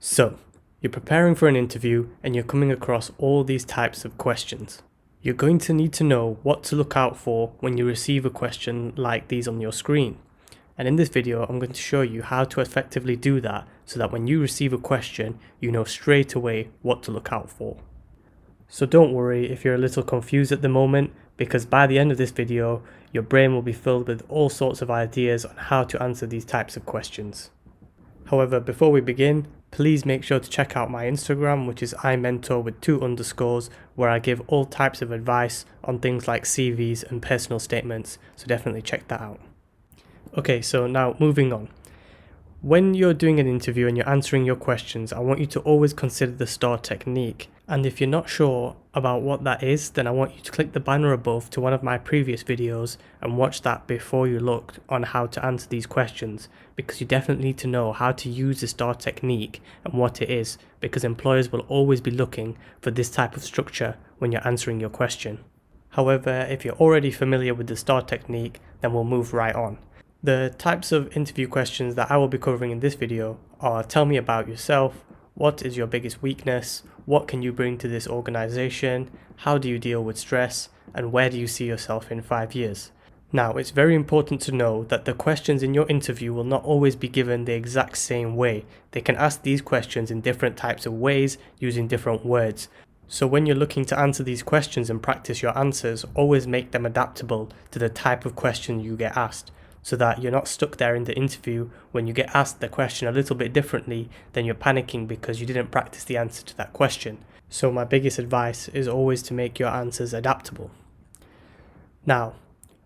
So, you're preparing for an interview and you're coming across all these types of questions. You're going to need to know what to look out for when you receive a question like these on your screen. And in this video, I'm going to show you how to effectively do that so that when you receive a question, you know straight away what to look out for. So don't worry if you're a little confused at the moment, because by the end of this video, your brain will be filled with all sorts of ideas on how to answer these types of questions. However, before we begin, please make sure to check out my Instagram, which is iMentor with 2 underscores, where I give all types of advice on things like CVs and personal statements, so definitely check that out. Okay, so now moving on. When you're doing an interview and you're answering your questions, I want you to always consider the STAR technique. And if you're not sure about what that is, then I want you to click the banner above to one of my previous videos and watch that before you look on how to answer these questions, because you definitely need to know how to use the STAR technique and what it is, because employers will always be looking for this type of structure when you're answering your question. However, if you're already familiar with the STAR technique, then we'll move right on. The types of interview questions that I will be covering in this video are: tell me about yourself, what is your biggest weakness, what can you bring to this organization, how do you deal with stress, and where do you see yourself in 5 years. Now, it's very important to know that the questions in your interview will not always be given the exact same way. They can ask these questions in different types of ways using different words. So when you're looking to answer these questions and practice your answers, always make them adaptable to the type of question you get asked, so that you're not stuck there in the interview when you get asked the question a little bit differently, then you're panicking because you didn't practice the answer to that question. So my biggest advice is always to make your answers adaptable. Now,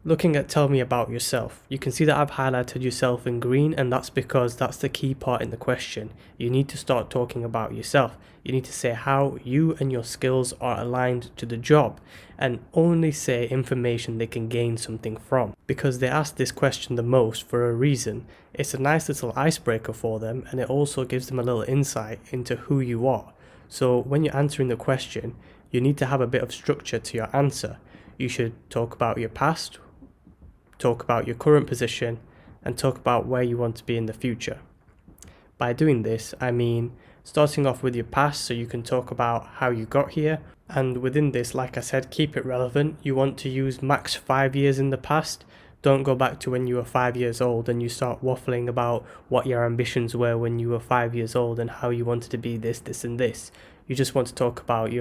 looking at tell me about yourself, you can see that I've highlighted yourself in green, and that's because that's the key part in the question. You need to start talking about yourself. You need to say how you and your skills are aligned to the job, and only say information they can gain something from, because they ask this question the most for a reason. It's a nice little icebreaker for them, and it also gives them a little insight into who you are. So when you're answering the question, you need to have a bit of structure to your answer. You should talk about your past, talk about your current position, and talk about where you want to be in the future. By doing this, I mean starting off with your past, so you can talk about how you got here, and within this, like I said, keep it relevant. You want to use max 5 years in the past. Don't go back to when you were 5 years old and you start waffling about what your ambitions were when you were 5 years old and how you wanted to be this, this and this. You just want to talk about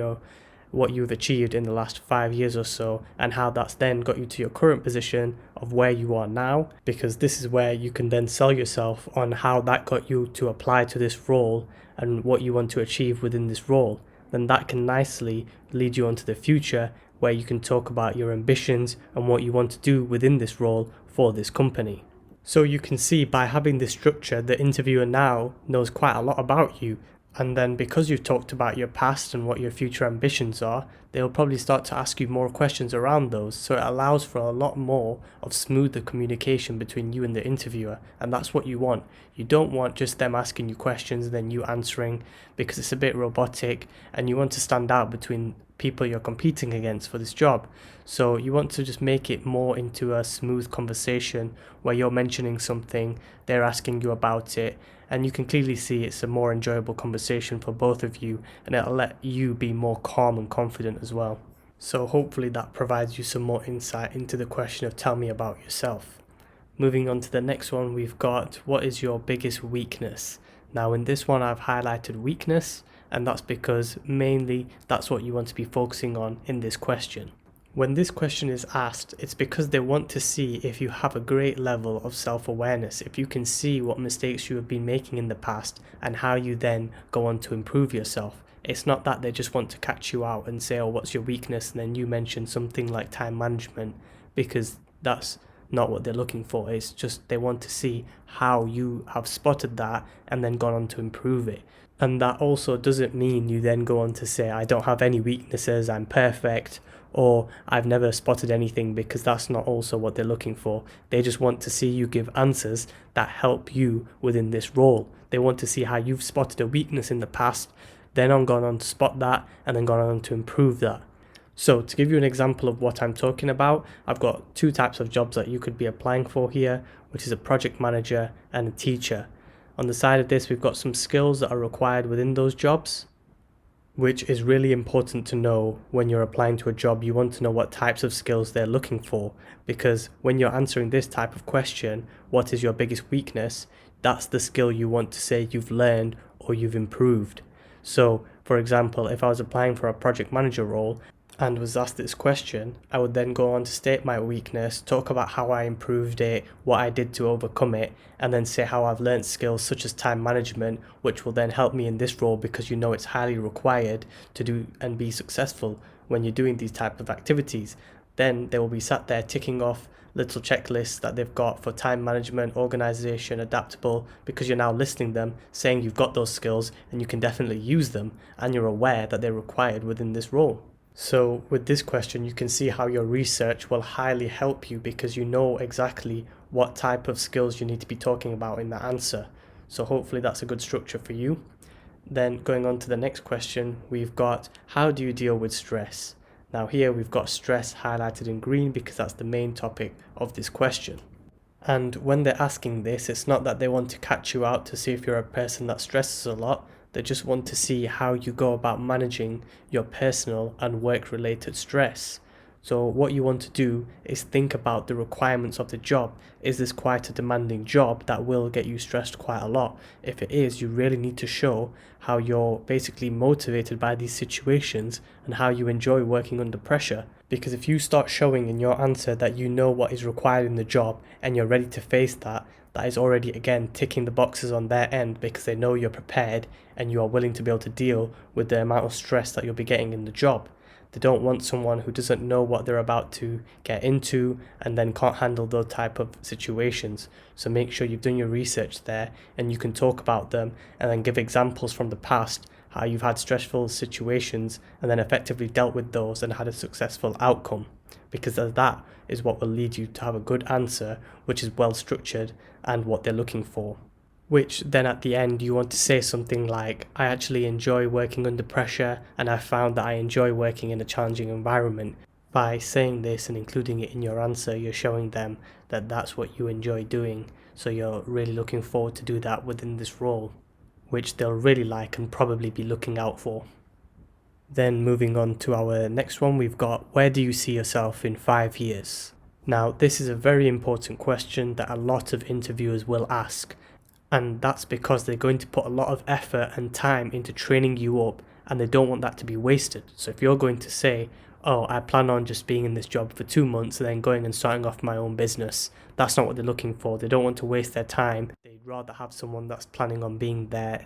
what you've achieved in the last 5 years or so, and how that's then got you to your current position of where you are now, because this is where you can then sell yourself on how that got you to apply to this role and what you want to achieve within this role. Then that can nicely lead you onto the future, where you can talk about your ambitions and what you want to do within this role for this company. So you can see, by having this structure, the interviewer now knows quite a lot about you. And then because you've talked about your past and what your future ambitions are, they'll probably start to ask you more questions around those. So it allows for a lot more of smoother communication between you and the interviewer. And that's what you want. You don't want just them asking you questions and then you answering, because it's a bit robotic, and you want to stand out between people you're competing against for this job. So you want to just make it more into a smooth conversation where you're mentioning something, they're asking you about it, and you can clearly see it's a more enjoyable conversation for both of you, and it'll let you be more calm and confident as well. So hopefully that provides you some more insight into the question of tell me about yourself. Moving on to the next one, we've got what is your biggest weakness? Now in this one I've highlighted weakness, and that's because mainly that's what you want to be focusing on in this question. When this question is asked, it's because they want to see if you have a great level of self-awareness, if you can see what mistakes you have been making in the past and how you then go on to improve yourself. It's not that they just want to catch you out and say, oh, what's your weakness? And then you mention something like time management, because that's not what they're looking for. It's just they want to see how you have spotted that and then gone on to improve it. And that also doesn't mean you then go on to say, I don't have any weaknesses, I'm perfect, or I've never spotted anything, because that's not also what they're looking for. They just want to see you give answers that help you within this role. They want to see how you've spotted a weakness in the past, then gone on to spot that, and then gone on to improve that. So to give you an example of what I'm talking about, I've got 2 types of jobs that you could be applying for here, which is a project manager and a teacher. On the side of this, we've got some skills that are required within those jobs, which is really important to know when you're applying to a job. You want to know what types of skills they're looking for, because when you're answering this type of question, what is your biggest weakness? That's the skill you want to say you've learned or you've improved. So, for example, if I was applying for a project manager role and was asked this question, I would then go on to state my weakness, talk about how I improved it, what I did to overcome it, and then say how I've learned skills such as time management, which will then help me in this role, because you know it's highly required to do and be successful when you're doing these type of activities. Then they will be sat there ticking off little checklists that they've got for time management, organization, adaptable, because you're now listing them, saying you've got those skills and you can definitely use them, and you're aware that they're required within this role. So with this question, you can see how your research will highly help you, because you know exactly what type of skills you need to be talking about in the answer. So hopefully that's a good structure for you. Then going on to the next question, we've got, how do you deal with stress? Now here we've got stress highlighted in green because that's the main topic of this question. And when they're asking this, it's not that they want to catch you out to see if you're a person that stresses a lot. They just want to see how you go about managing your personal and work-related stress. So what you want to do is think about the requirements of the job. Is this quite a demanding job that will get you stressed quite a lot? If it is, you really need to show how you're basically motivated by these situations and how you enjoy working under pressure. Because if you start showing in your answer that you know what is required in the job and you're ready to face that, that is already again ticking the boxes on their end, because they know you're prepared and you are willing to be able to deal with the amount of stress that you'll be getting in the job. They don't want someone who doesn't know what they're about to get into and then can't handle those type of situations. So make sure you've done your research there and you can talk about them and then give examples from the past, how you've had stressful situations and then effectively dealt with those and had a successful outcome. Because that is what will lead you to have a good answer, which is well structured and what they're looking for. Which then at the end you want to say something like, I actually enjoy working under pressure and I found that I enjoy working in a challenging environment. By saying this and including it in your answer, you're showing them that that's what you enjoy doing. So you're really looking forward to do that within this role, which they'll really like and probably be looking out for. Then moving on to our next one, we've got, where do you see yourself in 5 years? Now, this is a very important question that a lot of interviewers will ask. And that's because they're going to put a lot of effort and time into training you up and they don't want that to be wasted. So if you're going to say, oh, I plan on just being in this job for 2 months and then going and starting off my own business, that's not what they're looking for. They don't want to waste their time. They'd rather have someone that's planning on being there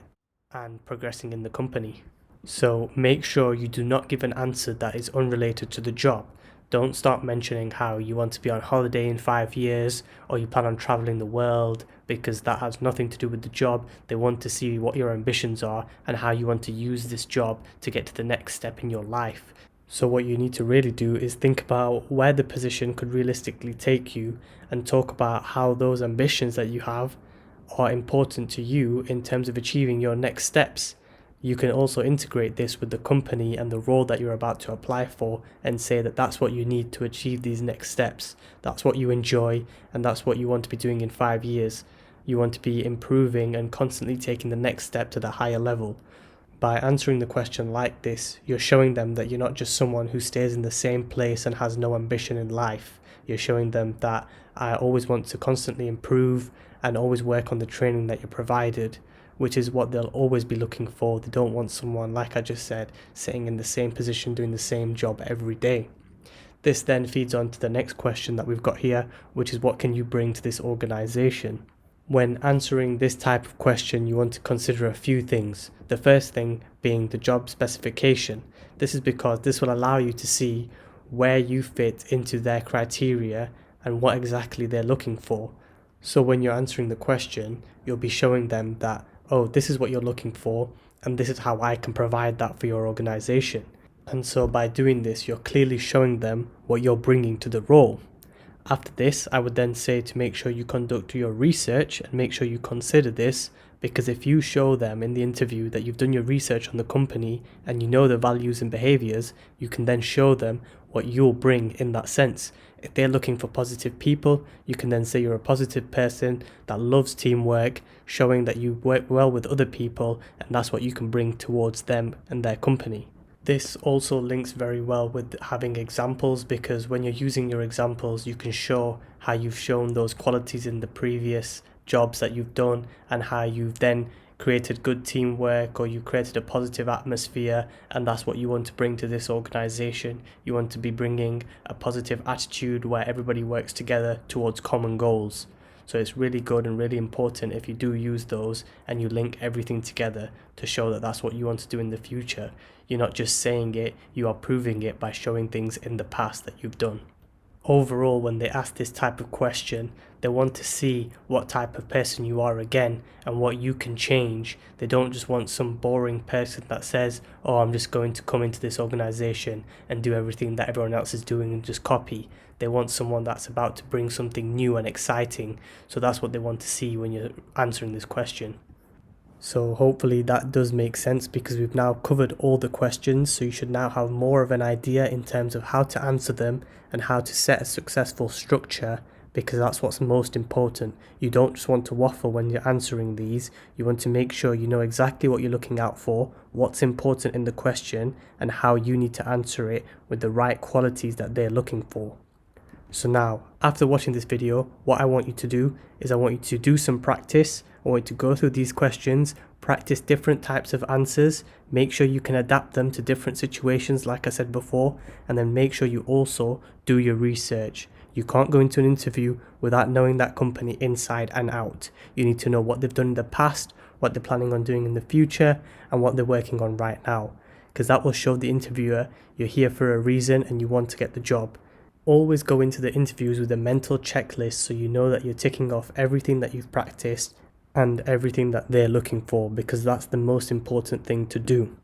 and progressing in the company. So make sure you do not give an answer that is unrelated to the job. Don't start mentioning how you want to be on holiday in 5 years or you plan on traveling the world, because that has nothing to do with the job. They want to see what your ambitions are and how you want to use this job to get to the next step in your life. So what you need to really do is think about where the position could realistically take you and talk about how those ambitions that you have are important to you in terms of achieving your next steps. You can also integrate this with the company and the role that you're about to apply for and say that that's what you need to achieve these next steps. That's what you enjoy and that's what you want to be doing in 5 years. You want to be improving and constantly taking the next step to the higher level. By answering the question like this, you're showing them that you're not just someone who stays in the same place and has no ambition in life. You're showing them that I always want to constantly improve and always work on the training that you're provided, which is what they'll always be looking for. They don't want someone, like I just said, sitting in the same position doing the same job every day. This then feeds on to the next question that we've got here, which is, what can you bring to this organization? When answering this type of question, you want to consider a few things. The first thing being the job specification. This is because this will allow you to see where you fit into their criteria and what exactly they're looking for. So when you're answering the question, you'll be showing them that, oh, this is what you're looking for, and this is how I can provide that for your organization. And so by doing this, you're clearly showing them what you're bringing to the role. After this, I would then say to make sure you conduct your research and make sure you consider this, because if you show them in the interview that you've done your research on the company and you know the values and behaviors, you can then show them what you'll bring in that sense. If they're looking for positive people, you can then say you're a positive person that loves teamwork, showing that you work well with other people, and that's what you can bring towards them and their company. This also links very well with having examples, because when you're using your examples, you can show how you've shown those qualities in the previous jobs that you've done and how you've then created good teamwork, or you created a positive atmosphere, and that's what you want to bring to this organization. You want to be bringing a positive attitude where everybody works together towards common goals. So it's really good and really important if you do use those and you link everything together to show that that's what you want to do in the future. You're not just saying it, you are proving it by showing things in the past that you've done. Overall, when they ask this type of question, they want to see what type of person you are again and what you can change. They don't just want some boring person that says, oh, I'm just going to come into this organization and do everything that everyone else is doing and just copy. They want someone that's about to bring something new and exciting. So that's what they want to see when you're answering this question. So hopefully that does make sense, because we've now covered all the questions, so you should now have more of an idea in terms of how to answer them and how to set a successful structure, because that's what's most important. You don't just want to waffle when you're answering these. You want to make sure you know exactly what you're looking out for, what's important in the question, and how you need to answer it with the right qualities that they're looking for. So now, after watching this video, what I want you to do is I want you to do some practice. I want you to go through these questions, practice different types of answers, make sure you can adapt them to different situations like I said before, and then make sure you also do your research. You can't go into an interview without knowing that company inside and out. You need to know what they've done in the past, what they're planning on doing in the future, and what they're working on right now, because that will show the interviewer you're here for a reason and you want to get the job. Always go into the interviews with a mental checklist so you know that you're ticking off everything that you've practiced and everything that they're looking for, because that's the most important thing to do.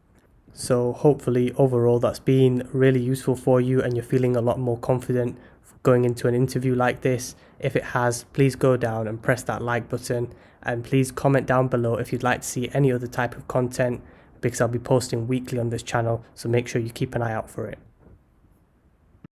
So hopefully overall that's been really useful for you and you're feeling a lot more confident going into an interview like this. If it has, please go down and press that like button, and please comment down below if you'd like to see any other type of content, because I'll be posting weekly on this channel, so make sure you keep an eye out for it.